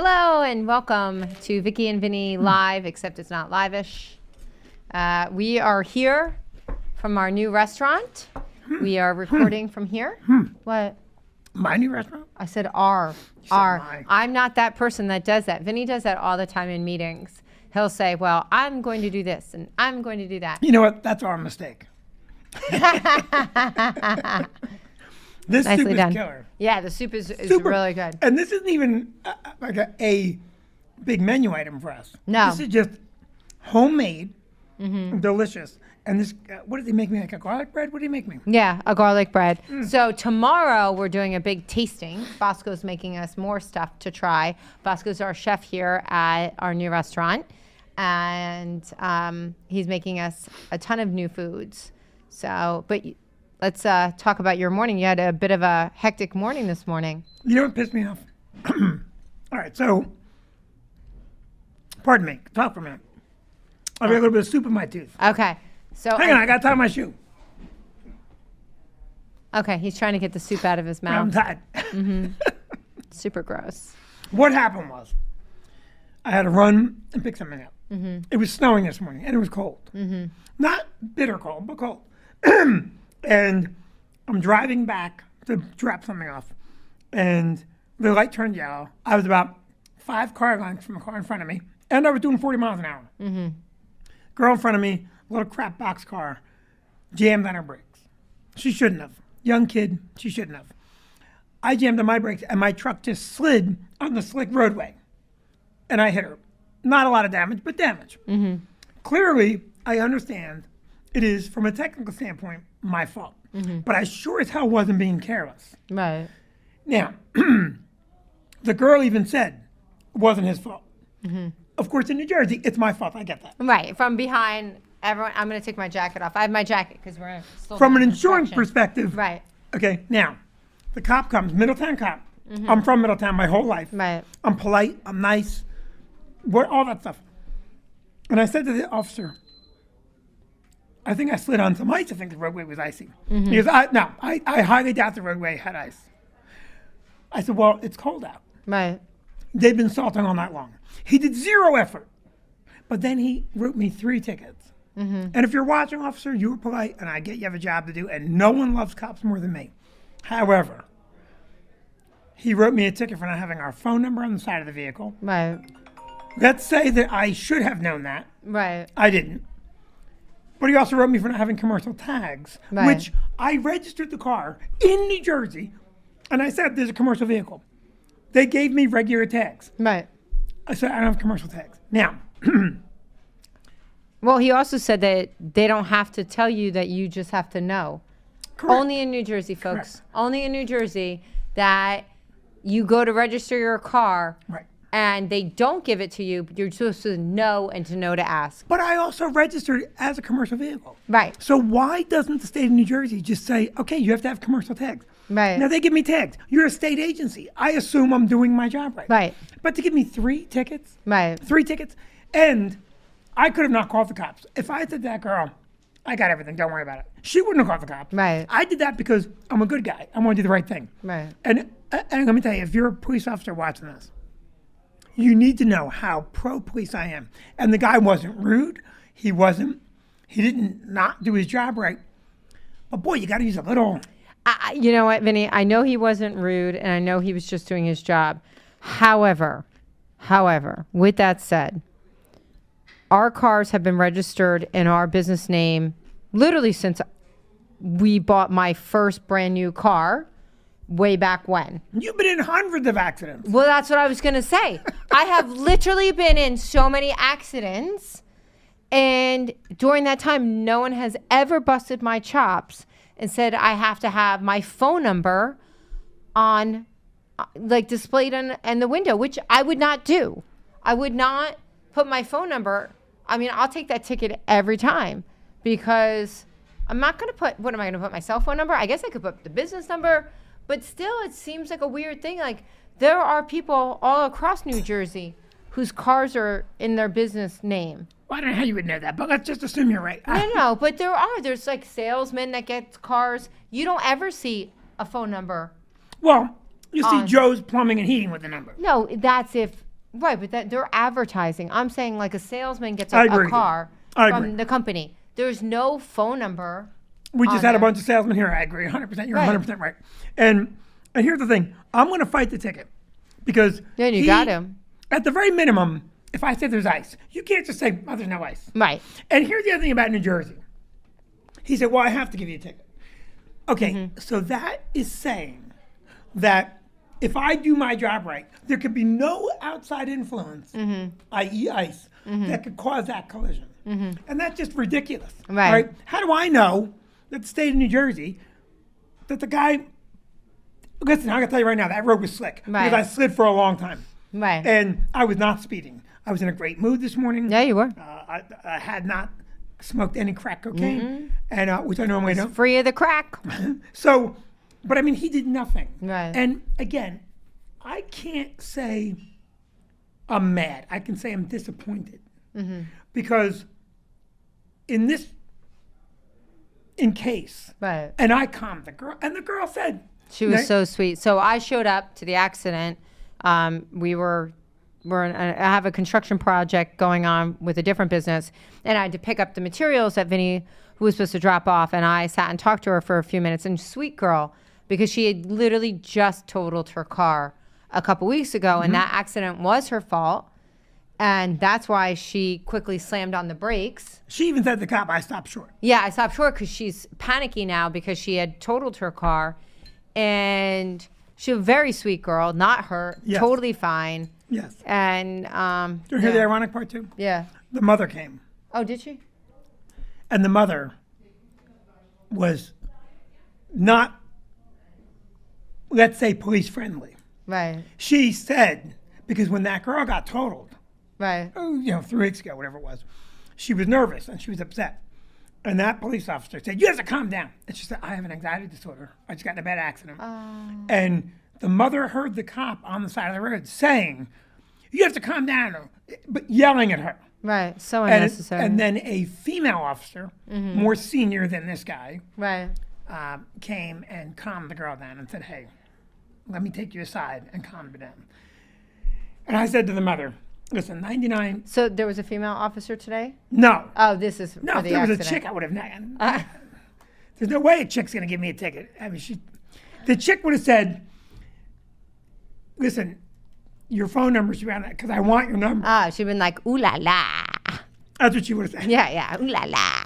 Hello and welcome to Vicki and Vinnie live, except it's not live-ish. We are here from our new restaurant. We are recording from here. What? My new restaurant? I said our. My. I'm not that person that does that. Vinnie does that all the time in meetings. He'll say, well, I'm going to do this and I'm going to do that. You know what? That's our mistake. This Nicely soup is done. killer. Yeah, the soup is Super. really good. And this isn't even like a big menu item for us. No. This is just homemade, delicious. And this, what did they make me? Like a garlic bread? What did he make me? Yeah, a garlic bread. So tomorrow we're doing a big tasting. Bosco's making us more stuff to try. Bosco's our chef here at our new restaurant. And he's making us a ton of new foods. So, but let's talk about your morning. You had a bit of a hectic morning this morning. You know what pissed me off? All right, so, pardon me. Talk for a minute. I've got a little bit of soup in my tooth. Okay. So Hang on, I got to tie my shoe. Okay, he's trying to get the soup out of his I'm mouth. tied. Super gross. What happened was, I had to run and pick something up. It was snowing this morning, and it was cold. Not bitter cold, but cold. And I'm driving back to drop something off, and the light turned yellow. I was about 5 car lengths from the car in front of me, and I was doing 40 miles an hour. Girl in front of me, little crap box car, jammed on her brakes. She shouldn't have. Young kid, she shouldn't have. I jammed on my brakes, and my truck just slid on the slick roadway, and I hit her. Not a lot of damage, but damage. Clearly, I understand it is, from a technical standpoint, my fault. But I sure as hell wasn't being careless. Right. Now, the girl even said it wasn't his fault. Of course, in New Jersey, it's my fault. I get that. Right. From behind everyone, I'm going to take my jacket off. I have my jacket because we're still From an doing insurance construction. perspective, Right. okay, now, the cop comes, Middletown cop. I'm from Middletown my whole life. Right. I'm polite, I'm nice, all that stuff. And I said to the officer, I think I slid on some ice. I think the roadway was icy. Because I highly doubt the roadway had ice. I said, well, it's cold out. Right. They've been salting all night long. He did zero effort. But then he wrote me 3 tickets. And if you're watching, officer, you were polite, and I get you have a job to do, and no one loves cops more than me. However, he wrote me a ticket for not having our phone number on the side of the vehicle. Right. Let's say that I should have known that. Right. I didn't. But he also wrote me for not having commercial tags, Right. which I registered the car in New Jersey, and I said there's a commercial vehicle. They gave me regular tags. Right. I said I don't have commercial tags. Now, Well, he also said that they don't have to tell you that, you just have to know. correct. Only in New Jersey, folks. Correct. Only in New Jersey that you go to register your car Right. and they don't give it to you, but you're supposed to know and to know to ask. But I also registered as a commercial vehicle. Right. So why doesn't the state of New Jersey just say, okay, you have to have commercial tags? Right. Now they give me tags. You're a state agency. I assume I'm doing my job right. Right. But to give me 3 tickets, Right. 3 tickets, and I could have not called the cops. If I said to that girl, I got everything, don't worry about it, she wouldn't have called the cops. Right. I did that because I'm a good guy. I want to do the right thing. Right. And let me tell you, if you're a police officer watching this, you need to know how pro-police I am. And the guy wasn't rude. He didn't not do his job right. But boy, you got to use a little. You know what, Vinny? I know he wasn't rude, and I know he was just doing his job. However, with that said, our cars have been registered in our business name literally since we bought my first brand new car way back when. You've been in hundreds of accidents. Well, that's what I was going to say. I have literally been in so many accidents, and during that time, no one has ever busted my chops and said I have to have my phone number on, like, displayed in the window, which I would not do. I would not put my phone number. I mean, I'll take that ticket every time because I'm not going to put, what am I going to put, my cell phone number? I guess I could put the business number, but still it seems like a weird thing. Like, there are people all across New Jersey whose cars are in their business name. Well, I don't know how you would know that, but let's just assume you're right. No, but there's like salesmen that get cars. You don't ever see a phone number. Well, you see Joe's Plumbing and Heating with the number. No, that's if Right, but they're advertising. I'm saying like a salesman gets I a agree. car I from agree. the company. There's no phone number. We just on had a there. bunch of salesmen here. I agree 100%. You're Right. 100% right. And here's the thing. I'm going to fight the ticket because Yeah, you got him. At the very minimum, if I say there's ice, you can't just say, oh, there's no ice. Right. And here's the other thing about New Jersey. He said, well, I have to give you a ticket. Okay, so that is saying that if I do my job right, there could be no outside influence, i.e. ice, that could cause that collision. And that's just ridiculous. Right. How do I know that the state of New Jersey, that the guy, listen, I'm going to tell you right now, that road was slick. Right. Because I slid for a long time. Right. And I was not speeding. I was in a great mood this morning. Yeah, you were. I had not smoked any crack cocaine, and which I normally don't. Free of the crack. So, but I mean, he did nothing. Right. And again, I can't say I'm mad. I can say I'm disappointed because in case, Right. and I calmed the girl, and the girl said, She was so sweet. So I showed up to the accident. I have a construction project going on with a different business, and I had to pick up the materials that Vinnie, who was supposed to drop off, and I sat and talked to her for a few minutes. And sweet girl, because she had literally just totaled her car a couple weeks ago, and that accident was her fault. And that's why she quickly slammed on the brakes. she even said to the cop, I stopped short. Yeah, I stopped short because she's panicky now because she had totaled her car. And she's a very sweet girl, not hurt, Yes. totally fine. Yes. And Do you hear the ironic part too? yeah. The mother came. Oh, did she? And the mother was not, let's say, police friendly. Right. She said, because when that girl got totaled, Right. 3 weeks ago, whatever it was, she was nervous and she was upset. And that police officer said, you have to calm down. And she said, I have an anxiety disorder. I just got in a bad accident. And the mother heard the cop on the side of the road saying, you have to calm down, but yelling at her. Right. So And, unnecessary. and then a female officer, more senior than this guy, right. came and calmed the girl down and said, hey, let me take you aside and calm her down. And I said to the mother, listen, 99, So there was a female officer today? no. Oh, this is No, for if the there was accident. a chick, I would have. There's no way a chick's going to give me a ticket. I mean, the chick would have said, listen, your phone number should be on that because I want your number. She'd been like, ooh la la. That's what she would have said. Yeah, ooh la la.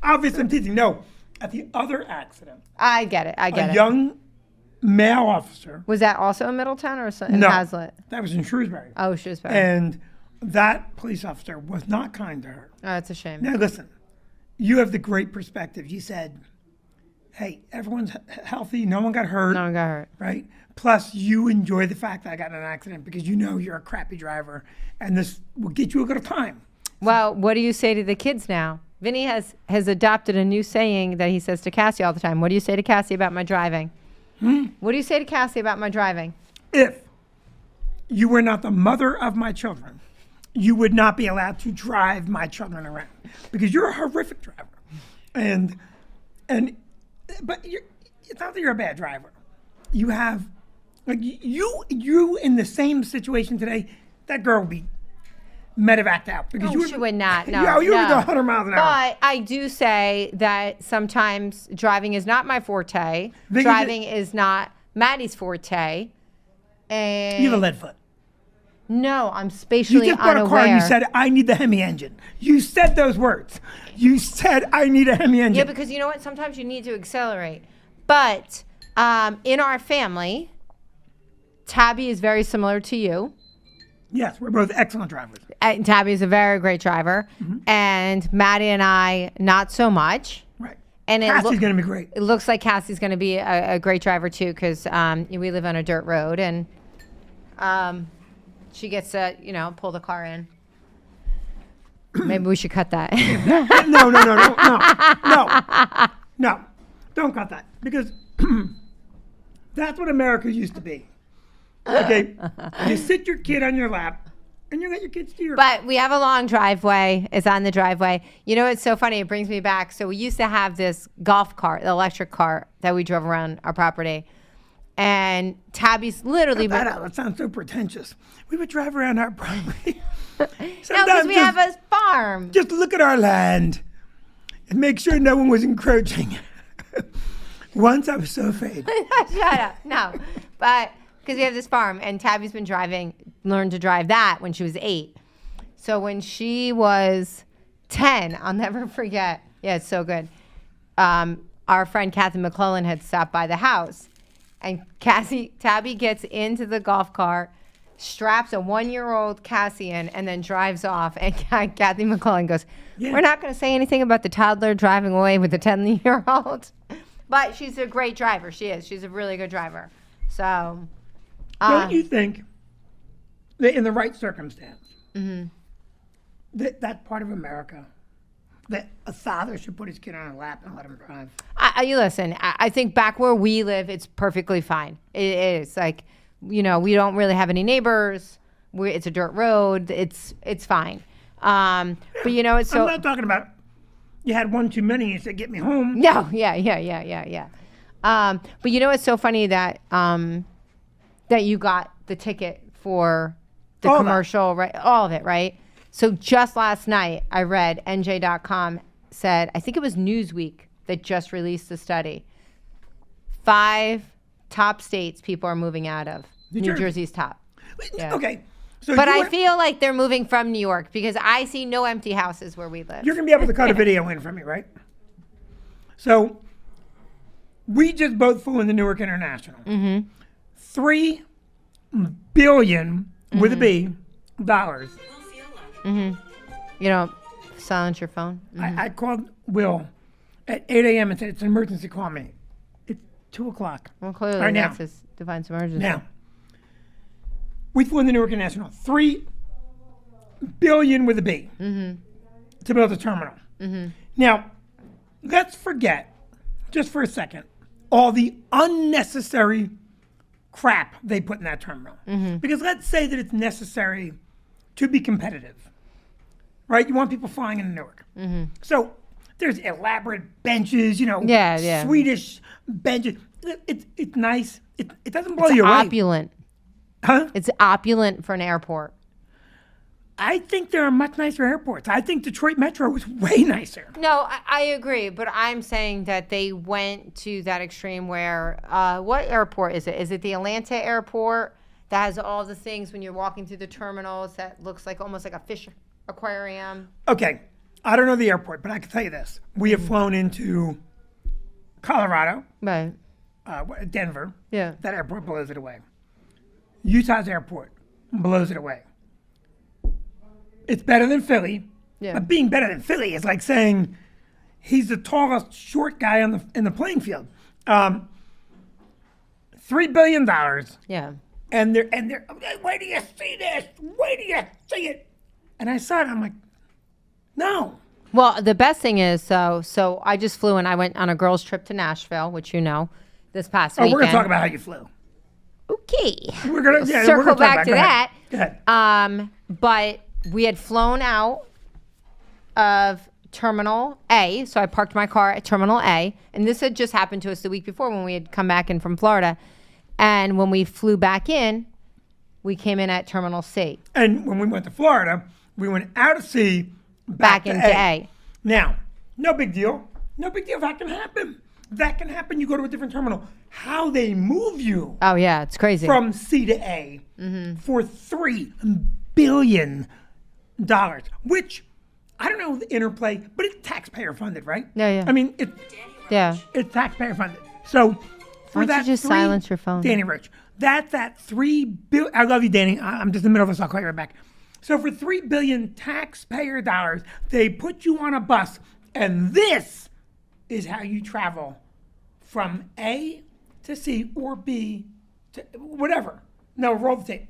Obvious, I'm teasing. No, at the other accident, I get it. a young male officer. Was that also in Middletown or in No, Hazlitt? that was in Shrewsbury. Oh, Shrewsbury. And that police officer was not kind to her. Oh, it's a shame. Now, listen, you have the great perspective. You said, hey, everyone's healthy. No one got hurt. No one got hurt. Right? Plus, you enjoy the fact that I got in an accident because you know you're a crappy driver and this will get you a good time. Well, what do you say to the kids now? Vinnie has adopted a new saying that he says to Cassie all the time. What do you say to Cassie about my driving? What do you say to Cassie about my driving? If you were not the mother of my children, you would not be allowed to drive my children around because you're a horrific driver. But it's not that you're a bad driver. You have, like, you in the same situation today, that girl would be medevaced out. Because No, she would not. No, you would no. go 100 miles an hour. But I do say that sometimes driving is not my forte. Vicki, Driving is not Maddie's forte. And You have a lead foot. no, I'm You spatially just bought a car and you said, I need the Hemi engine. You said those words. You said, I need a Hemi engine. Yeah, because you know what? Sometimes you need to accelerate. But in our family, Tabby is very similar to you. Yes, we're both excellent drivers. Tabby is a very great driver. And Maddie and I, not so much. Right. And Cassie's going to be great. It looks like Cassie's going to be a great driver too, because we live on a dirt road, and she gets to pull the car in. Maybe we should cut that. No. Don't cut that. Because that's what America used to be. Okay? You sit your kid on your lap, and you let your kids steer. But we have a long driveway. It's on the driveway. You know, it's so funny. It brings me back. So we used to have this golf cart, the electric cart that we drove around our property. And Tabby's literally... That sounds so pretentious. We would drive around our property. No, because we have a farm. Just look at our land and make sure no one was encroaching. Once I was so afraid. Shut up. No. But because we have this farm, and Tabby's been learned to drive that when she was 8. So when she was 10, I'll never forget. Yeah, it's so good. Our friend Kathy McClellan had stopped by the house. And Tabby gets into the golf cart, straps a 1-year-old Cassie in, and then drives off. And Kathy McClellan goes, we're not going to say anything about the toddler driving away with the 10-year-old. But she's a great driver. She is. She's a really good driver. So. Don't you think that in the right circumstance, that part of America, that a father should put his kid on a lap and let him drive? You listen, I think back where we live, it's perfectly fine. It is. Like, we don't really have any neighbors. It's a dirt road. It's fine. But it's so... I'm not talking about you had one too many and you said, get me home. No, yeah. But it's so funny that that you got the ticket for the all commercial, right? All of it, right? So just last night, I read NJ.com said, I think it was Newsweek that just released the study. 5 top states people are moving out of. New Jersey's top. Yeah. Okay. So but I feel like they're moving from New York because I see no empty houses where we live. You're going to be able to cut a video in from me, right? So we just both flew into Newark International. Mm-hmm. $3 billion with a B dollars. Mm-hmm. Silence your phone. Mm-hmm. I called Will at 8 a.m. and said, it's an emergency, call me. It's 2 o'clock. Well, clearly right that's his defines emergency. Now, we flew into Newark International. $3 billion with a B to build a terminal. Mm-hmm. Now, let's forget, just for a second, all the unnecessary crap they put in that terminal. Mm-hmm. Because let's say that it's necessary to be competitive, right? You want people flying into Newark. Mm-hmm. So there's elaborate benches, Swedish benches. It's nice. It doesn't blow you away. It's opulent. Huh? It's opulent for an airport. I think there are much nicer airports. I think Detroit Metro was way nicer. No, I agree, but I'm saying that they went to that extreme where, what airport is it? Is it the Atlanta airport that has all the things when you're walking through the terminals that looks like almost like a fish aquarium? Okay, I don't know the airport, but I can tell you this. We have flown into Colorado, right? Denver. Yeah. That airport blows it away. Utah's airport blows it away. It's better than Philly, but being better than Philly is like saying he's the tallest short guy in the playing field. $3 billion. Yeah. And they're wait till you see this. Wait till you see it. And I saw it. I'm like, no. Well, the best thing is, so I just flew and I went on a girls' trip to Nashville, which this past weekend. We're gonna talk about how you flew. Okay. We're gonna circle back to that. Go ahead. But we had flown out of Terminal A, so I parked my car at Terminal A, and this had just happened to us the week before when we had come back in from Florida. And when we flew back in, we came in at Terminal C. And when we went to Florida, we went out of C back into A. Now, no big deal. No big deal. That can happen. That can happen. You go to a different terminal. How they move you. Oh, yeah. It's crazy. From C to A for $3 billion, which I don't know the interplay, but it's taxpayer funded, right? Yeah. I mean, it's taxpayer funded. So for Why that, don't you just silence your phone? Danny Rich, that's that $3 billion. I love you, Danny. I'm just in the middle of this. I'll call you right back. So for $3 billion taxpayer dollars, they put you on a bus, and this is how you travel from A to C or B to whatever. No, roll the tape.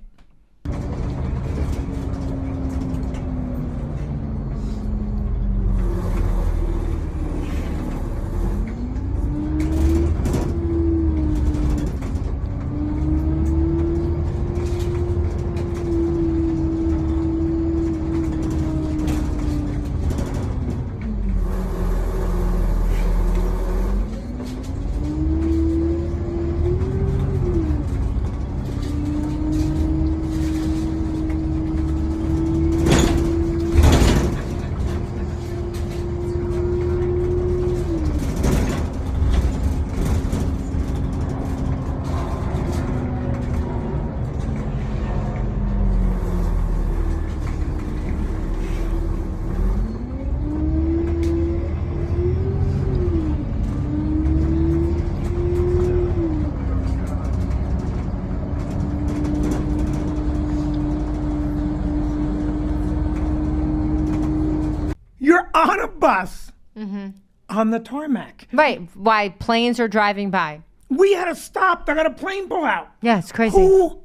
on a bus on the tarmac. Right. Why planes are driving by. We had to stop. I got a plane pull out. Yeah, it's crazy. Who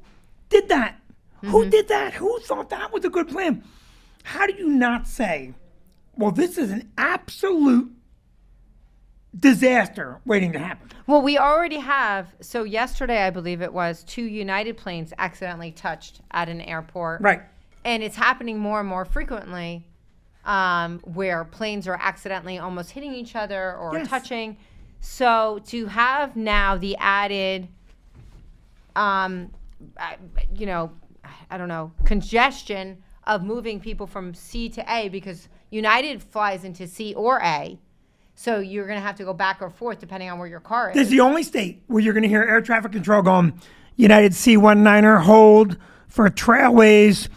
did that? Who did that? Who thought that was a good plan? How do you not say, well, this is an absolute disaster waiting to happen? Well, we already have. So yesterday, I believe it was, 2 United planes accidentally touched at an airport. Right. And it's happening more and more frequently where planes are accidentally almost hitting each other or touching. So to have now the added, I don't know, congestion of moving people from C to A, because United flies into C or A. So you're going to have to go back or forth depending on where your car is. This is the only state where you're going to hear air traffic control going, United C-19er, hold for Trailways,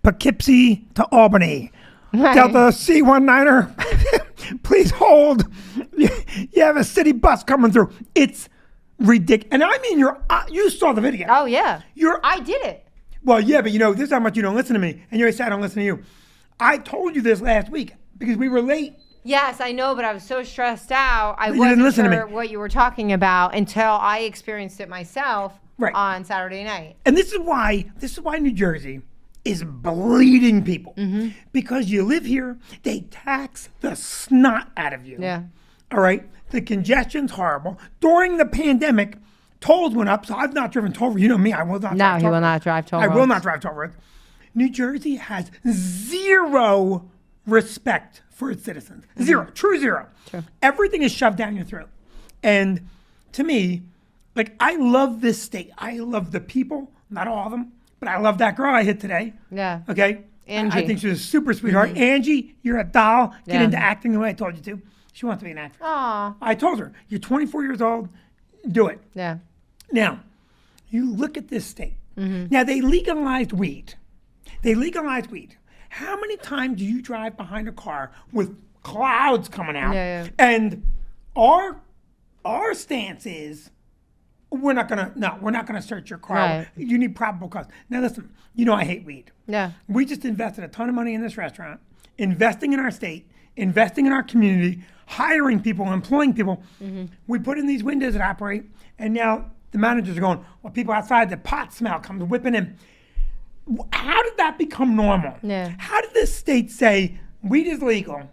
Poughkeepsie to Albany. Right. Delta C-19er, please hold. You have a city bus coming through. It's ridiculous. And I mean, you saw the video. Oh, yeah. I did it. Well, yeah, but this is how much you don't listen to me. And you always say I don't listen to you. I told you this last week because we were late. Yes, I know, but I was so stressed out. I didn't listen wasn't to sure me. what you were talking about until I experienced it myself Right. on Saturday night. And this is why New Jersey is bleeding people. Because you live here, they tax the snot out of you. Yeah. All right? The congestion's horrible. During the pandemic, tolls went up, so I've not driven toll roads. You know me, I will not drive No, toll he will roads. not drive toll I roads. will not drive toll roads. New Jersey has zero respect for its citizens. Zero. True zero. True. Everything is shoved down your throat. And to me, I love this state. I love the people, not all of them, but I love that girl I hit today. Yeah. Okay? Angie. I think she's a super sweetheart. Angie, you're a doll. Get Yeah. into acting the way I told you to. She wants to be an actress. Aw. I told her, you're 24 years old, do it. Yeah. Now, you look at this state. Now, they legalized weed. How many times do you drive behind a car with clouds coming out? Yeah. And our stance is, we're not gonna search your car. Right. You need probable cause. Now listen, I hate weed. Yeah. We just invested a ton of money in this restaurant, investing in our state, investing in our community, hiring people, employing people. We put in these windows that operate, and now the managers are going, well, people outside, the pot smell comes whipping in. How did that become normal? Yeah. How did this state say weed is legal?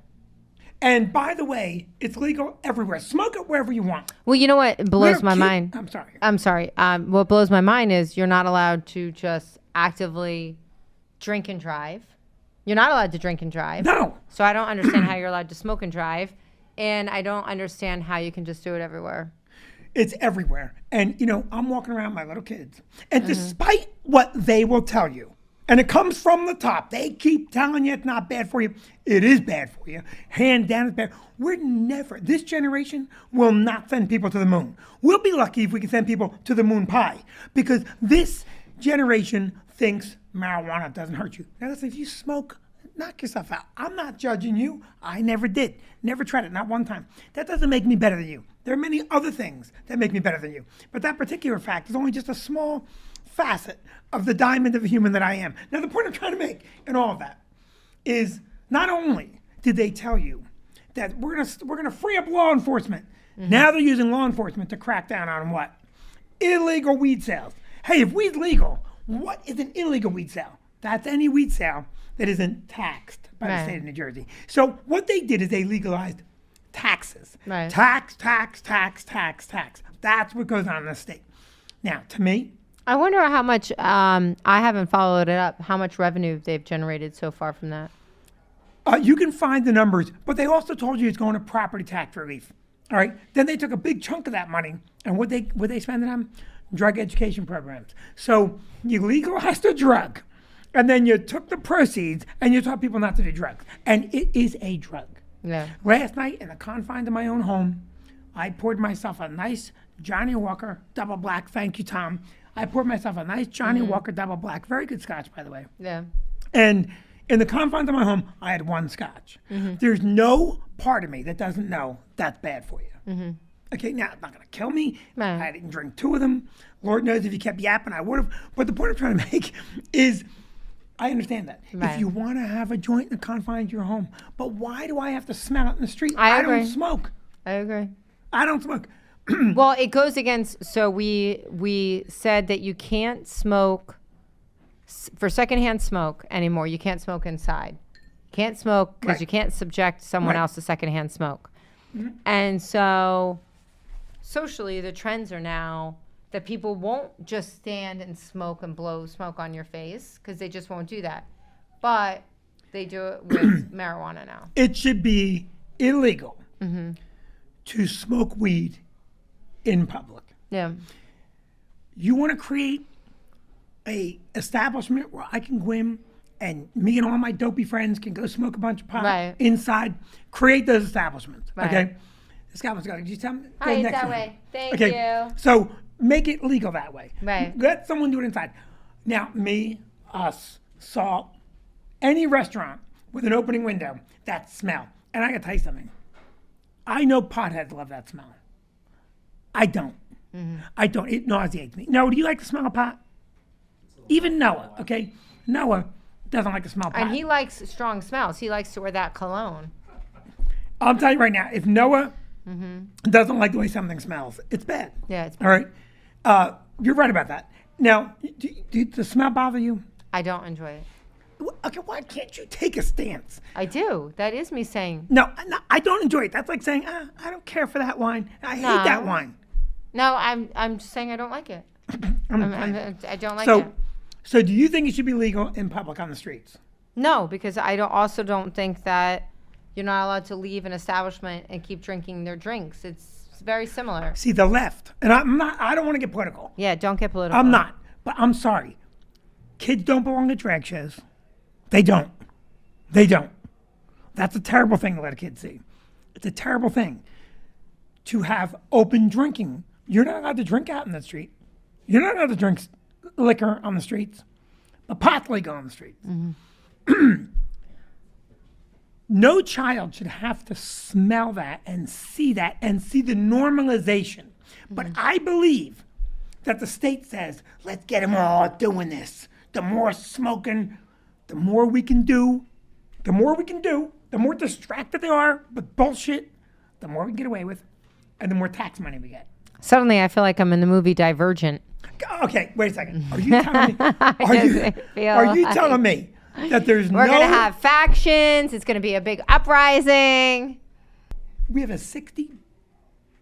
And by the way, it's legal everywhere. Smoke it wherever you want. Well, you know what blows my mind? I'm sorry. What blows my mind is you're not allowed to just actively drink and drive. You're not allowed to drink and drive. No. So I don't understand how you're allowed to smoke and drive. And I don't understand how you can just do it everywhere. It's everywhere. And, I'm walking around with my little kids. And despite what they will tell you, and it comes from the top, they keep telling you it's not bad for you. It is bad for you. Hand down, it's bad. This generation will not send people to the moon. We'll be lucky if we can send people to the moon pie. Because this generation thinks marijuana doesn't hurt you. Now listen, if you smoke, knock yourself out. I'm not judging you. I never did. Never tried it, not one time. That doesn't make me better than you. There are many other things that make me better than you. But that particular fact is only just a small facet of the diamond of a human that I am. Now, the point I'm trying to make in all of that is not only did they tell you that we're gonna free up law enforcement, now they're using law enforcement to crack down on what? Illegal weed sales. Hey, if weed's legal, what is an illegal weed sale? That's any weed sale that isn't taxed by the state of New Jersey. So what they did is they legalized taxes. Right. Tax. That's what goes on in this state. Now, to me, I wonder how much, I haven't followed it up, how much revenue they've generated so far from that. you can find the numbers, but they also told you it's going to property tax relief. All right. Then they took a big chunk of that money, and what they spend it on? Drug education programs. So you legalized a drug, and then you took the proceeds and you taught people not to do drugs. And it is a drug. Yeah. Last night, in the confines of my own home, I poured myself a nice Johnny Walker Double Black. Thank you, Tom. I poured myself a nice Johnny Walker Double Black. Very good scotch, by the way. Yeah. And in the confines of my home, I had one scotch. There's no part of me that doesn't know that's bad for you. Okay, now it's not going to kill me. Right. I didn't drink two of them. Lord knows if you kept yapping, I would have. But the point I'm trying to make is I understand that. Right. If you want to have a joint in the confines of your home, but why do I have to smell it in the street? I agree. don't smoke. I agree. I don't smoke. Well, it goes against. So we said that you can't smoke for secondhand smoke anymore. You can't smoke inside. Can't smoke because Right. you can't subject someone Right. else to secondhand smoke. Mm-hmm. And so socially, the trends are now that people won't just stand and smoke and blow smoke on your face because they just won't do that. But they do it with marijuana now. It should be illegal to smoke weed in public. Yeah. You want to create a establishment where I can go in and me and all my dopey friends can go smoke a bunch of pot Right. inside. Create those establishments, Right. okay? This guy was going, did you tell me? Hi, Go it's next that one. way. Thank Okay, you. so make it legal that way. Right. Let someone do it inside. Now, me, us, Salt, any restaurant with an opening window, that smell. And I got to tell you something. I know potheads love that smell. I don't. I don't. It nauseates me. Noah, do you like the smell of pot? Even Noah, okay? Noah doesn't like the smell of pot. And he likes strong smells. He likes to wear that cologne. I'll tell you right now, if Noah doesn't like the way something smells, it's bad. Yeah, it's All right? You're right about that. Now, does the smell bother you? I don't enjoy it. Okay, why can't you take a stance? I do. That is me saying, No, I don't enjoy it. That's like saying, I don't care for that wine. I hate that wine. no, I'm just saying I don't like it. I don't like So, it. so do you think it should be legal in public on the streets? No, because I also don't think that you're not allowed to leave an establishment and keep drinking their drinks. It's very similar. See, the left, and I don't want to get political. Yeah, don't get political. I'm not, but I'm sorry. Kids don't belong at drag shows. They don't. They don't. That's a terrible thing to let a kid see. It's a terrible thing to have open drinking. You're not allowed to drink out in the street. You're not allowed to drink liquor on the streets. But pot's legal on the streets. No child should have to smell that and see the normalization. But I believe that the state says, let's get them all doing this. The more smoking, the more we can do, the more distracted they are with bullshit, the more we can get away with, and the more tax money we get. Suddenly, I feel like I'm in the movie Divergent. Okay, wait a second. Are you telling me? Are you telling me that there's We're going to have factions. It's going to be a big uprising. We have a $60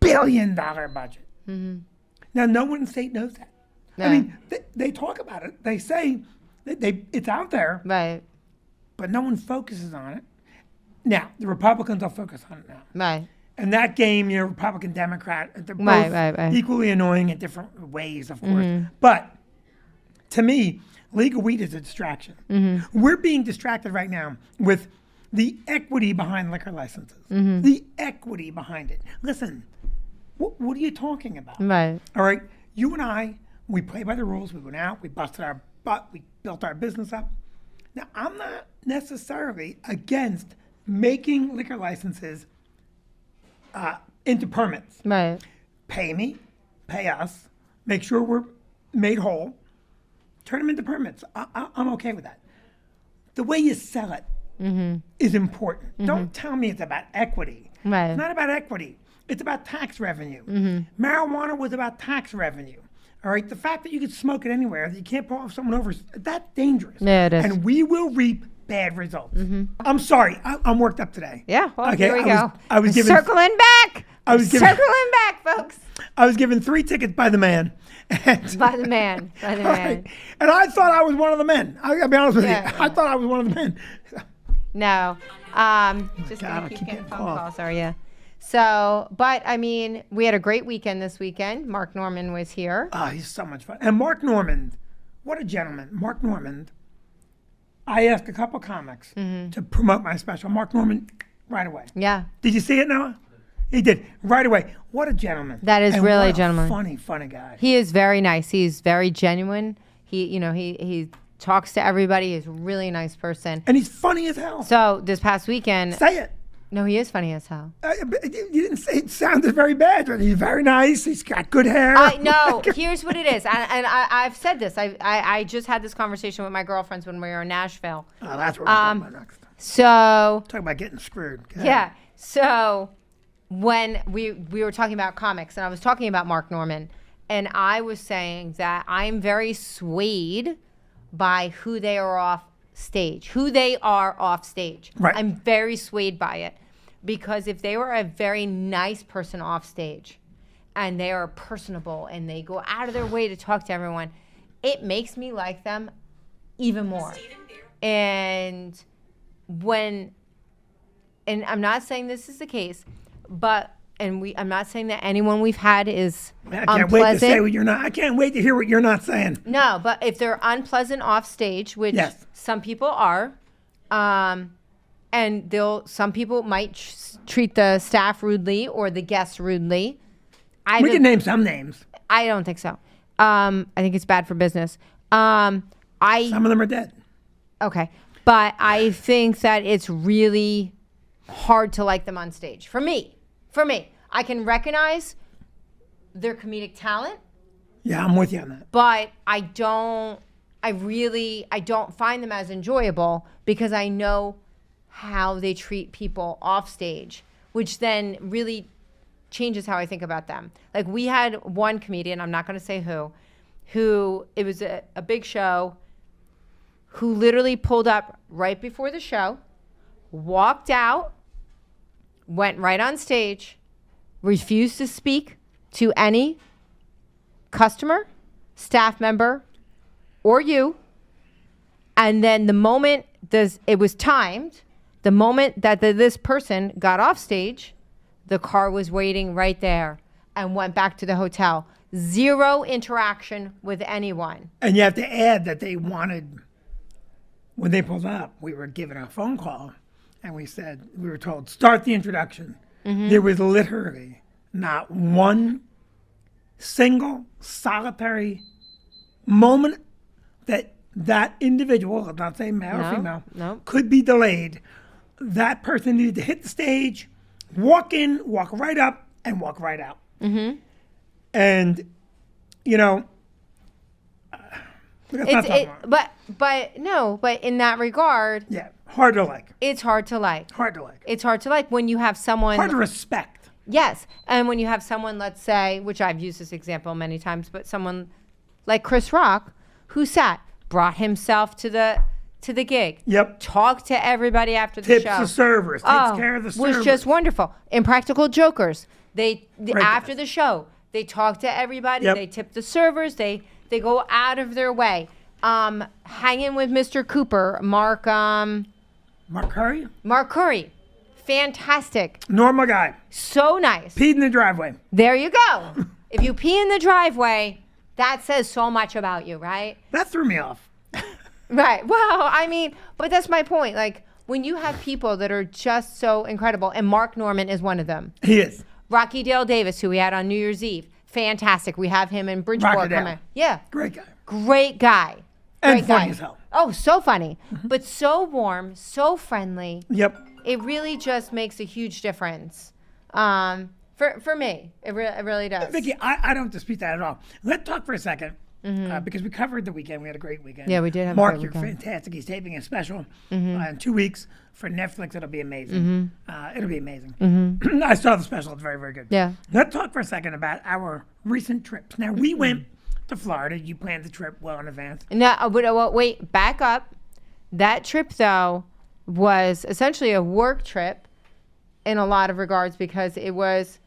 billion budget. Now, no one in the state knows that. No. I mean, they talk about it. They say it's out there, Right. but no one focuses on it. Now, the Republicans will focus on it now. Right. And that game, Republican, Democrat, they're both Right. equally annoying in different ways, of course. But to me, legal weed is a distraction. We're being distracted right now with the equity behind liquor licenses. The equity behind it. Listen, what are you talking about? Right. All right, you and I, we play by the rules. We went out, we busted our butt, we built our business up. Now, I'm not necessarily against making liquor licenses into permits. Right. Pay me, pay us, make sure we're made whole, turn them into permits. I'm okay with that. The way you sell it is important. Don't tell me it's about equity. Right. It's not about equity. It's about tax revenue. Marijuana was about tax revenue. All right, the fact that you can smoke it anywhere, that you can't pull off someone over, that's dangerous. Yeah, it is. And we will reap bad results. I'm sorry, I'm worked up today. Yeah. Well, Okay, here we go. I was given circling back. Circling back, folks. I was given 3 tickets by the man. And, By the man. By the all man. right, and I thought I was one of the men. I'll be honest with Yeah. you. I thought I was one of the men. No. Just God, gonna I keep keep getting getting phone calls. calls, are you? So, but I mean, we had a great weekend this weekend. Mark Norman was here. Oh, he's so much fun. And Mark Normand, what a gentleman. Mark Normand, I asked a couple comics to promote my special. Mark Normand, right away. Yeah. Did you see it, Noah? He did, right away. What a gentleman. That is And really what a gentleman. Funny guy. He is very nice. He's very genuine. He talks to everybody. He's a really nice person. And he's funny as hell. So this past weekend, Say it. No, he is funny as hell. You didn't say it sounded very bad, but he's very nice. He's got good hair. No, here's what it is. And I've said this. I just had this conversation with my girlfriends when we were in Nashville. Oh, that's what we're talking about next. So. Talking about getting screwed. Yeah. So when we were talking about comics, and I was talking about Mark Norman, and I was saying that I'm very swayed by who they are off stage. Right. I'm very swayed by it. Because if they were a very nice person off stage and they are personable and they go out of their way to talk to everyone, it makes me like them even more. And I'm not saying this is the case, but I'm not saying that anyone we've had is I can't wait to say what you're not. I can't wait to hear what you're not saying. No, but if they're unpleasant off stage, which some people are, and some people might treat the staff rudely or the guests rudely. We can name some names. I don't think so. I think it's bad for business. Some of them are dead. Okay. But I think that it's really hard to like them on stage. For me. I can recognize their comedic talent. Yeah, I'm with you on that. But I don't find them as enjoyable because I know how they treat people off stage, which then really changes how I think about them. Like we had one comedian, I'm not going to say who it was a big show, who literally pulled up right before the show, walked out, went right on stage, refused to speak to any customer, staff member, or you. And then the moment it was timed, the moment that this person got off stage, the car was waiting right there and went back to the hotel. Zero interaction with anyone. And you have to add that they wanted, when they pulled up, we were given a phone call and we were told, start the introduction. Mm-hmm. There was literally not one single solitary moment that individual, I'm not saying male or female, could be delayed. That person needed to hit the stage, walk in, walk right up, and walk right out. Mm-hmm. And, but in that regard, hard to like. It's hard to like. It's hard to like when you have someone. Hard to respect. Yes, and when you have someone, let's say, which I've used this example many times, but someone like Chris Rock, who brought himself to the gig. Yep. Talked to everybody after the show. Tips the servers. Takes care of the servers. Was just wonderful. Impractical Jokers. After the show, they talk to everybody. Yep. They tip the servers. They go out of their way. Hanging with Mr. Cooper, Mark Curry? Mark Curry. Fantastic. Normal guy. So nice. Peed in the driveway. There you go. If you pee in the driveway, that says so much about you, right? That threw me off. Right. Well, but that's my point. Like, when you have people that are just so incredible, and Mark Norman is one of them. He is. Rocky Dale Davis, who we had on New Year's Eve. Fantastic. We have him in Bridgeport coming. Yeah. Great guy. Great guy. And funny as hell. Oh, so funny. But so warm, so friendly. Yep. It really just makes a huge difference. For me, it really does. Vicki, I don't dispute that at all. Let's talk for a second, because we covered the weekend. We had a great weekend. Yeah, we did have Mark, a great weekend. You're fantastic. He's taping a special in 2 weeks for Netflix. It'll be amazing. It'll be amazing. I saw the special. It's very, very good. Yeah. Let's talk for a second about our recent trips. Now, we went to Florida. You planned the trip well in advance. No, but wait, back up. That trip, though, was essentially a work trip in a lot of regards because it was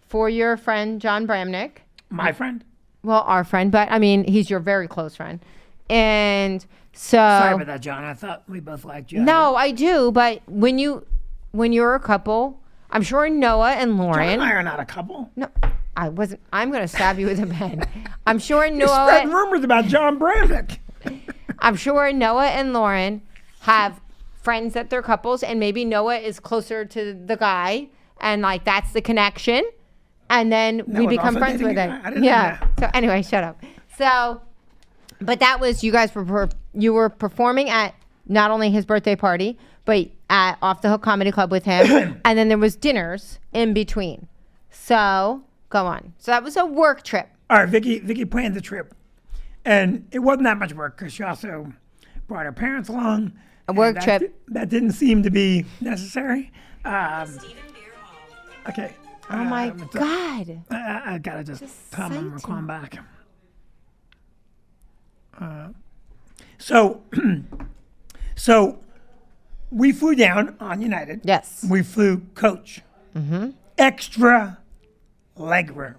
for your friend, John Bramnick. My friend? Well, our friend, but he's your very close friend. And so... Sorry about that, John. I thought we both liked you. No, I do, but when you're a couple, I'm sure Noah and Lauren... John and I are not a couple. No, I wasn't. I'm going to stab you with a pen. I'm sure Noah... You spread rumors about John Bramnick. I'm sure Noah and Lauren have friends that they're couples, and maybe Noah is closer to the guy, and that's the connection, and then we become friends with it. So anyway, shut up. So, but that was you were performing at not only his birthday party, but at Off the Hook Comedy Club with him. And then there was dinners in between. So go on. So that was a work trip. All right, Vicki planned the trip. And it wasn't that much work because she also brought her parents along. A work trip. That didn't seem to be necessary. Okay. Oh my God. I gotta just tell them we're calling back. So we flew down on United. Yes. We flew coach. Extra leg room.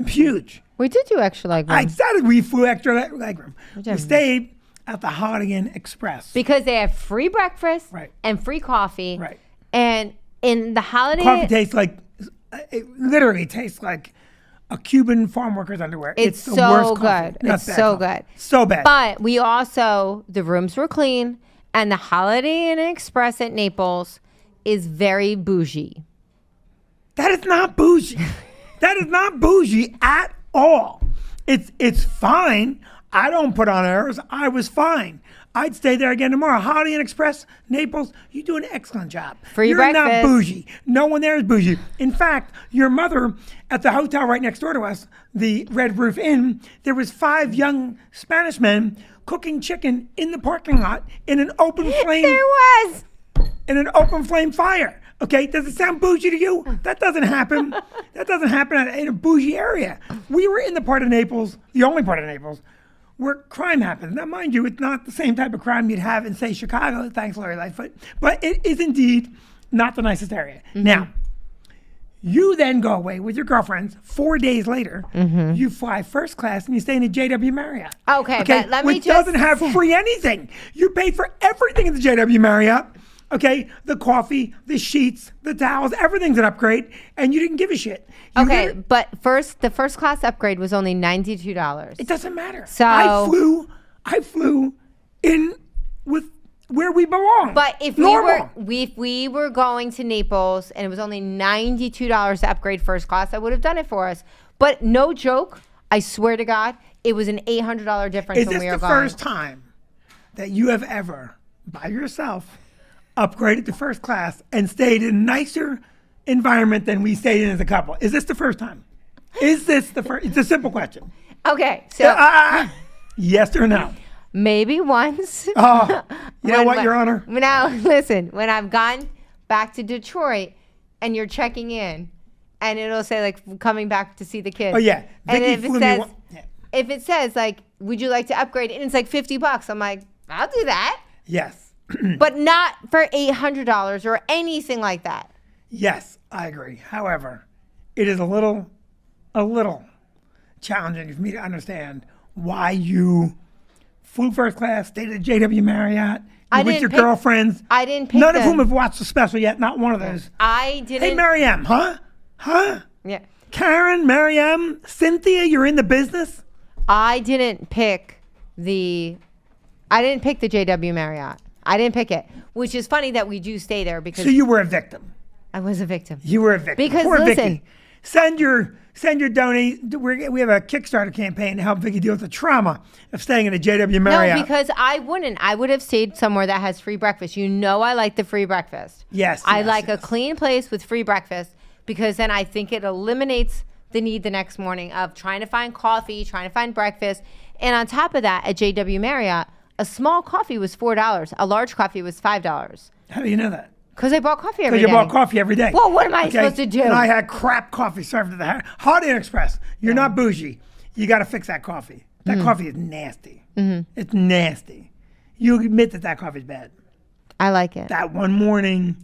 Huge. We did do extra leg room. I said we flew extra leg room. We stayed at the Holiday Inn Express. Because they have free breakfast Right. and free coffee. Right. And in the Holiday Coffee tastes like, it literally tastes like a Cuban farm worker's underwear. It's the so worst coffee. good. Not It's bad so coffee. good. So bad. But we also, the rooms were clean, and the Holiday Inn Express at Naples is very bougie. That is not bougie. That is not bougie at all. It's fine. I don't put on airs. I was fine. I'd stay there again tomorrow. Holiday Inn Express, Naples, you do an excellent job. Free You're breakfast. not bougie. No one there is bougie. In fact, your mother at the hotel right next door to us, the Red Roof Inn, there was 5 young Spanish men cooking chicken in the parking lot in an open flame. There was. In an open flame fire. Okay, does it sound bougie to you? That doesn't happen. That doesn't happen in a bougie area. We were in the part of Naples, the only part of Naples, where crime happens. Now, mind you, it's not the same type of crime you'd have in, say, Chicago, thanks Lori Lightfoot, but it is indeed not the nicest area. Now, you then go away with your girlfriends. 4 days later, you fly first class and you stay in a JW Marriott. Okay, but let me which just doesn't have free anything. You pay for everything in the JW Marriott. Okay, the coffee, the sheets, the towels, everything's an upgrade, and you didn't give a shit. You Okay, didn't- but the first class upgrade was only $92. It doesn't matter. So- I flew in with where we belong. But if we were going to Naples and it was only $92 to upgrade first class, I would have done it for us. But no joke, I swear to God, it was an $800 difference Is when this we were the going. first time that you have ever, by yourself, upgraded to first class and stayed in a nicer environment than we stayed in as a couple? Is this the first time? Is this the first? It's a simple question. Okay, so Yes or no? maybe once. Oh, you know what, Your Honor? Now, listen, when I've gone back to Detroit and you're checking in and it'll say like coming back to see the kids. Oh, yeah. And Vicki if flew it me says, one- yeah. if it says like, would you like to upgrade? And it's like $50. I'm like, I'll do that. Yes. But not for $800 or anything like that. Yes, I agree. However, it is a little challenging for me to understand why you flew first class, stayed at JW Marriott, you're with your girlfriends. I didn't pick None of them. whom have watched the special yet. Not one of those. I didn't. Hey, Mariam, huh? Yeah. Karen, Mariam, Cynthia, you're in the business? I didn't pick the JW Marriott. I didn't pick it, which is funny that we do stay there because So you were a victim. I was a victim. You were a victim. Because Poor listen, Vicki. Send your donate. We have a Kickstarter campaign to help Vicki deal with the trauma of staying in a JW Marriott. no, because I wouldn't. I would have stayed somewhere that has free breakfast. You know, I like the free breakfast. Yes, I yes, like yes. a clean place with free breakfast because then I think it eliminates the need the next morning of trying to find coffee, trying to find breakfast, and on top of that, at JW Marriott, a small coffee was $4. A large coffee was $5. How do you know that? Because I bought coffee every day. Because you bought coffee every day. Well, what am I supposed to do? And I had crap coffee served at the house. Holiday Inn Express. You're not bougie. You got to fix that coffee. That coffee is nasty. It's nasty. You admit that coffee's bad. I like it. That one morning,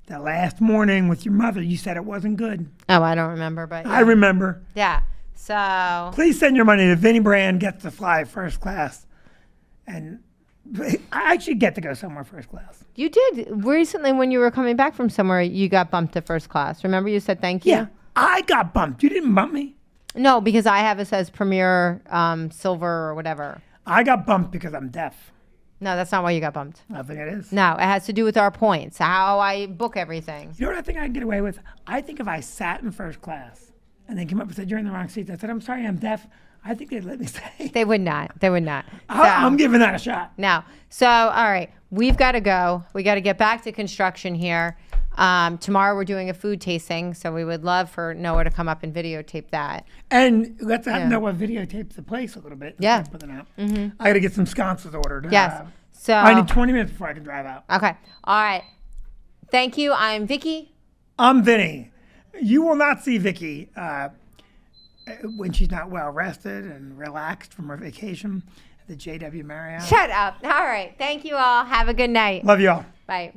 that last morning with your mother, you said it wasn't good. Oh, I don't remember, but yeah. I remember. Yeah. So Please send your money to Vinnie Brand, gets to fly first class. And I actually get to go somewhere first class. you did recently when you were coming back from somewhere, you got bumped to first class. Remember you said thank you? Yeah, I got bumped. You didn't bump me. No, because I have it says Premier Silver or whatever. I got bumped because I'm deaf. No, that's not why you got bumped. I think it is. No, it has to do with our points, how I book everything. You know what I think I can get away with? I think if I sat in first class and they came up and said, you're in the wrong seat, I said, I'm sorry, I'm deaf. I think they'd let me stay. They would not. They would not. I'm giving that a shot. No. So, all right. we've got to go. We got to get back to construction here. Tomorrow we're doing a food tasting, so we would love for Noah to come up and videotape that. And let's have Noah videotape the place a little bit. Yeah. Put it out. I got to get some sconces ordered. Yes. So I need 20 minutes before I can drive out. Okay. All right. Thank you. I'm Vicki. I'm Vinnie. You will not see Vicki when she's not well rested and relaxed from her vacation at the JW Marriott. Shut up. All right. Thank you all. Have a good night. Love you all. Bye.